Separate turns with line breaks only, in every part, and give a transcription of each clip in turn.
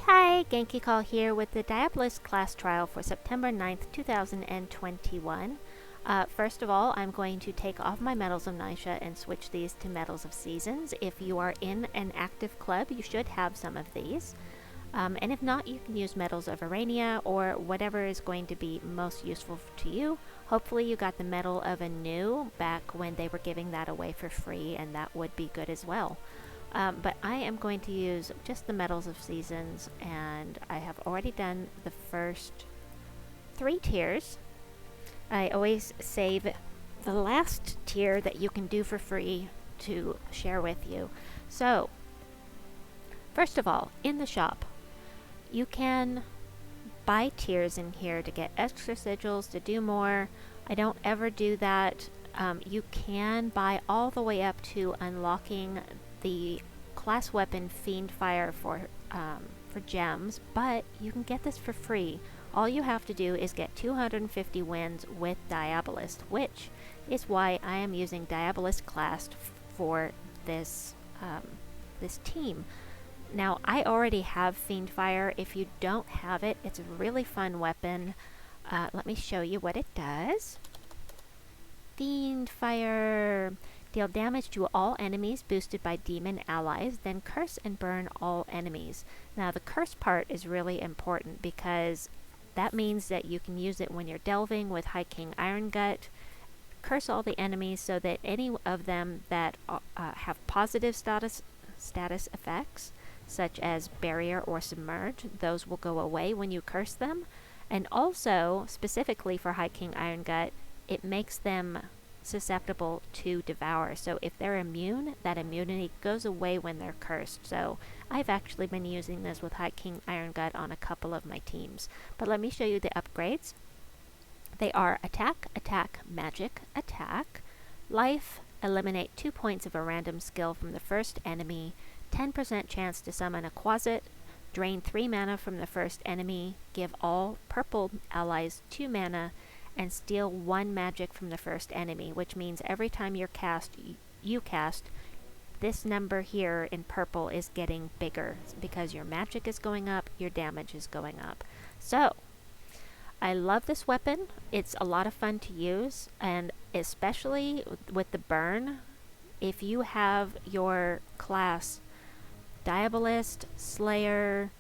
Hi, Genki Call here with the Diabolist class trial for September 9th, 2021. First of all, I'm going to take off my Medals of Nisha and switch these to Medals of Seasons. If you are in an active club, you should have some of these. And if not, you can use Medals of Arania or whatever is going to be most useful to you. Hopefully you got the Medal of Anu back when they were giving that away for free, and that would be good as well. But I am going to use just the Medals of Seasons, and I have already done the first 3 tiers. I always save the last tier that you can do for free to share with you. So, first of all, in the shop, you can buy tiers in here to get extra sigils, to do more. I don't ever do that. You can buy all the way up to unlocking the class weapon Fiendfire for gems, but you can get this for free. All you have to do is get 250 wins with Diabolist, which is why I am using Diabolist class for this this team. Now, I already have Fiendfire. If you don't have it, it's a really fun weapon. Let me show you what it does. Fiendfire. Deal damage to all enemies boosted by demon allies, then curse and burn all enemies. Now, the curse part is really important because that means that you can use it when you're delving with High King Iron Gut. Curse all the enemies so that any of them that have positive status effects, such as barrier or submerge, those will go away when you curse them. And also, specifically for High King Iron Gut, it makes them susceptible to devour. So if they're immune, that immunity goes away when they're cursed. So I've actually been using this with High King Iron Gut on a couple of my teams. But let me show you the upgrades. They are attack, attack, magic, attack, life, eliminate 2 points of a random skill from the first enemy, 10% chance to summon a Quasit, drain 3 mana from the first enemy, give all purple allies 2 mana, and steal 1 magic from the first enemy, which means every time you cast, this number here in purple is getting bigger because your magic is going up, your damage is going up. So, I love this weapon. It's a lot of fun to use, and especially with the burn, if you have your class Diabolist, Slayer,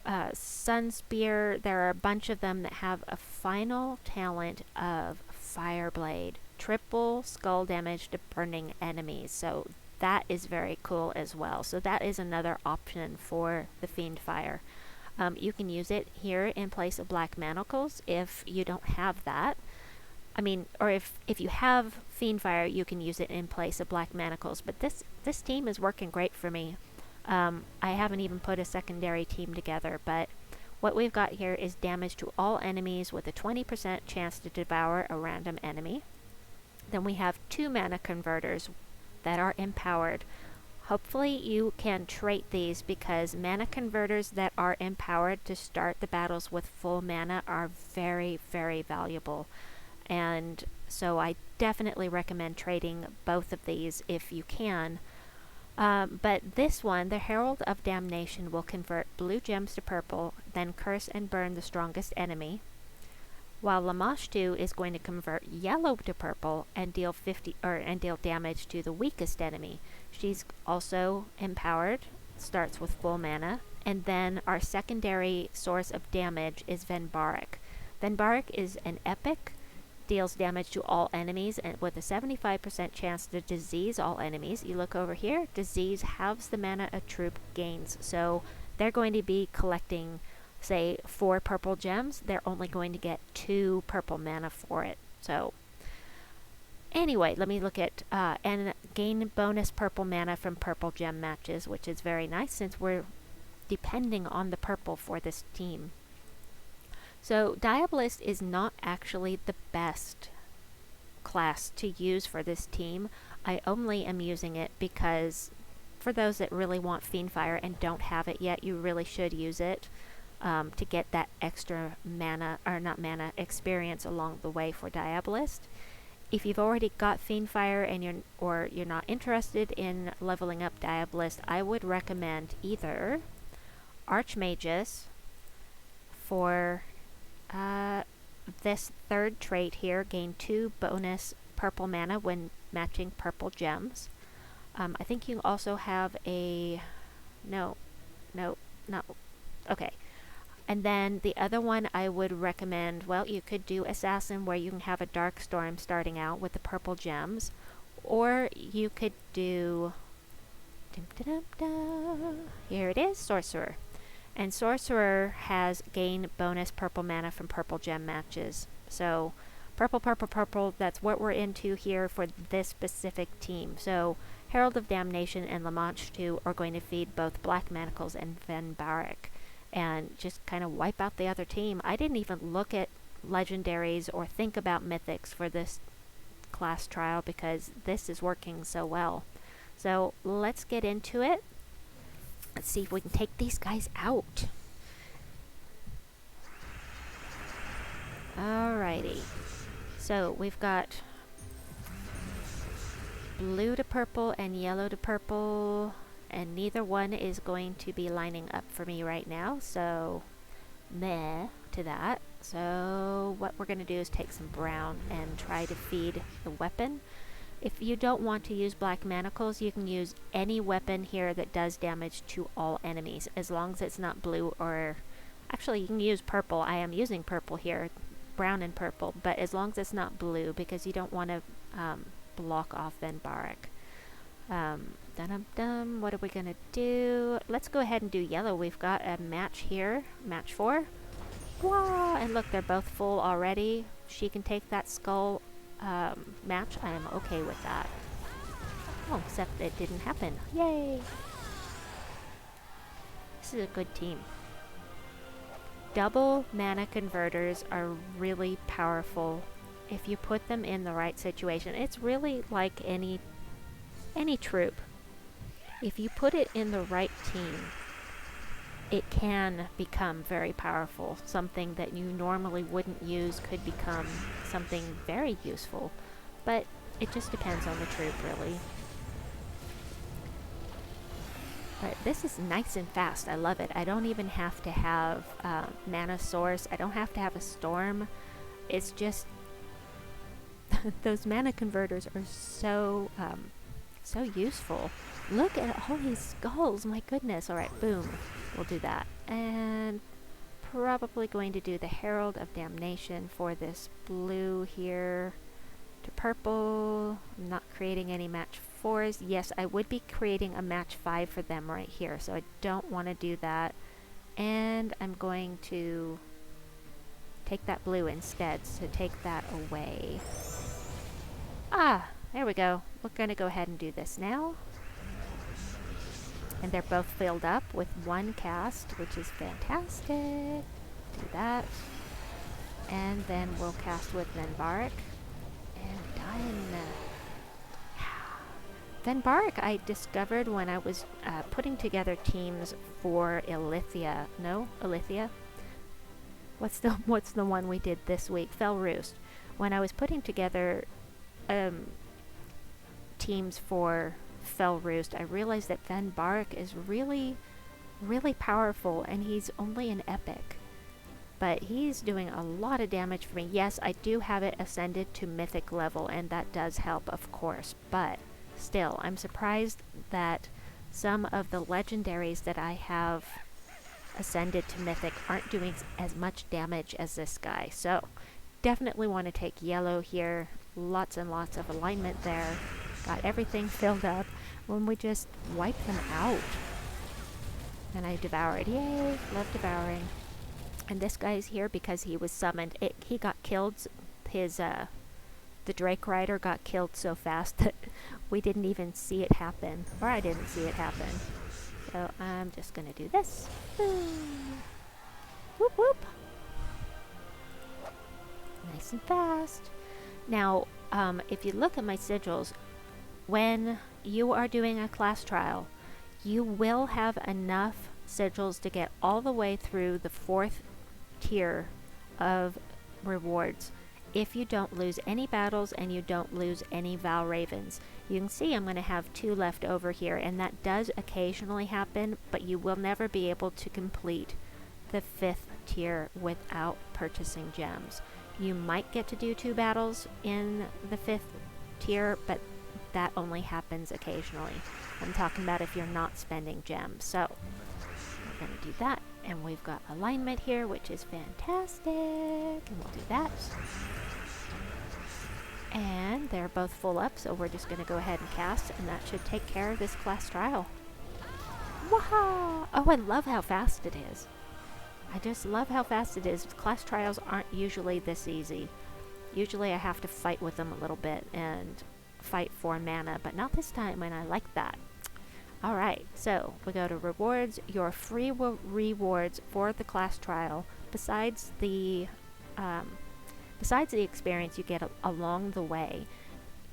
Sunspear, there are a bunch of them that have a final talent of Fireblade, triple skull damage to burning enemies, so that is very cool as well. So that is another option for the Fiendfire. You can use it here in place of Black Manacles if you don't have that. I mean, or if you have Fiendfire, you can use it in place of Black Manacles, but this team is working great for me. I haven't even put a secondary team together, but what we've got here is damage to all enemies with a 20% chance to devour a random enemy. Then we have 2 mana converters that are empowered. Hopefully you can trait these because mana converters that are empowered to start the battles with full mana are very, very valuable. And so I definitely recommend trading both of these if you can. But this one, the Herald of Damnation, will convert blue gems to purple, then curse and burn the strongest enemy, while Lamashtu is going to convert yellow to purple and deal damage to the weakest enemy. She's also empowered, starts with full mana, and then our secondary source of damage is Venbarek. Venbarek is an epic, deals damage to all enemies, and with a 75% chance to disease all enemies. You look over here, disease halves the mana a troop gains. So they're going to be collecting, say, 4 purple gems. They're only going to get 2 purple mana for it. So anyway, let me look at and gain bonus purple mana from purple gem matches, which is very nice since we're depending on the purple for this team. So Diabolist is not actually the best class to use for this team. I only am using it because for those that really want Fiendfire and don't have it yet, you really should use it to get that extra mana, or not mana, experience along the way for Diabolist. If you've already got Fiendfire and you're not interested in leveling up Diabolist, I would recommend either Archmages for this third trait here, gain 2 bonus purple mana when matching purple gems. I think you also have a... No, not... Okay. And then the other one I would recommend, well, you could do Assassin, where you can have a Dark Storm starting out with the purple gems. Or you could do... Here it is, Sorcerer. And Sorcerer has gain bonus purple mana from purple gem matches. So purple, purple, purple, that's what we're into here for this specific team. So Herald of Damnation and Lamashtu are going to feed both Black Manacles and Venbarek and just kind of wipe out the other team. I didn't even look at legendaries or think about mythics for this class trial because this is working so well. So let's get into it. Let's see if we can take these guys out. Alrighty. So we've got blue to purple and yellow to purple, and neither one is going to be lining up for me right now, so meh to that. So what we're going to do is take some brown and try to feed the weapon. If you don't want to use Black Manacles, you can use any weapon here that does damage to all enemies, as long as it's not blue or... Actually, you can use purple. I am using purple here, brown and purple, but as long as it's not blue, because you don't want to block off Venbarek. What are we going to do? Let's go ahead and do yellow. We've got a match here, match 4. Wow, and look, they're both full already. She can take that skull match. I am okay with that. Oh, except it didn't happen. Yay! This is a good team. Double mana converters are really powerful if you put them in the right situation. It's really like any troop. If you put it in the right team, it can become very powerful. Something that you normally wouldn't use could become something very useful, but it just depends on the troop, really. But this is nice and fast. I love it. I don't even have to have mana source. I don't have to have a storm. It's just those mana converters are so so useful. Look at all these skulls. My goodness. All right, boom. We'll do that. And probably going to do the Herald of Damnation for this blue here to purple. I'm not creating any match 4s. Yes, I would be creating a match 5 for them right here, so I don't want to do that. And I'm going to take that blue instead, so take that away. Ah, there we go. We're going to go ahead and do this now. And they're both filled up with 1 cast, which is fantastic. Do that. And then we'll cast with Venbarek. And done. Venbarek I discovered when I was putting together teams for Ilithia. No? Ilithia? What's the one we did this week? Fell Roost. When I was putting together teams for Fell Roost, I realized that Venbarek is really, really powerful, and he's only an epic. But he's doing a lot of damage for me. Yes, I do have it ascended to mythic level, and that does help, of course. But still, I'm surprised that some of the legendaries that I have ascended to mythic aren't doing as much damage as this guy. So, definitely want to take yellow here. Lots and lots of alignment there. Got everything filled up when we just wipe them out. And I devoured. Yay! Love devouring. And this guy's here because he was summoned. He got killed. The Drake Rider got killed so fast that we didn't even see it happen. Or I didn't see it happen. So I'm just going to do this. Boom. Whoop whoop. Nice and fast. Now, if you look at my sigils, when you are doing a class trial, you will have enough sigils to get all the way through the 4th tier of rewards. if you don't lose any battles and you don't lose any Val Ravens. You can see I'm going to have 2 left over here, and that does occasionally happen, but you will never be able to complete the 5th tier without purchasing gems. You might get to do 2 battles in the 5th tier, but that only happens occasionally. I'm talking about if you're not spending gems. So we're going to do that, and we've got alignment here, which is fantastic, and we'll do that. And they're both full up, so we're just going to go ahead and cast, and that should take care of this class trial. Wow! Oh, I love how fast it is. I just love how fast it is. Class trials aren't usually this easy. Usually I have to fight with them a little bit and fight for mana, but not this time, and I like that. Alright, so we go to rewards. Your free rewards for the class trial, besides the experience you get along the way,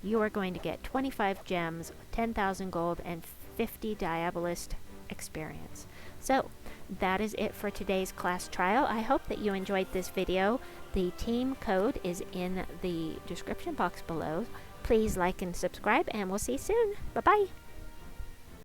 you are going to get 25 gems, 10,000 gold, and 50 Diabolist experience. So that is it for today's class trial. I hope that you enjoyed this video. The team code is in the description box below. Please like and subscribe, and we'll see you soon. Bye-bye.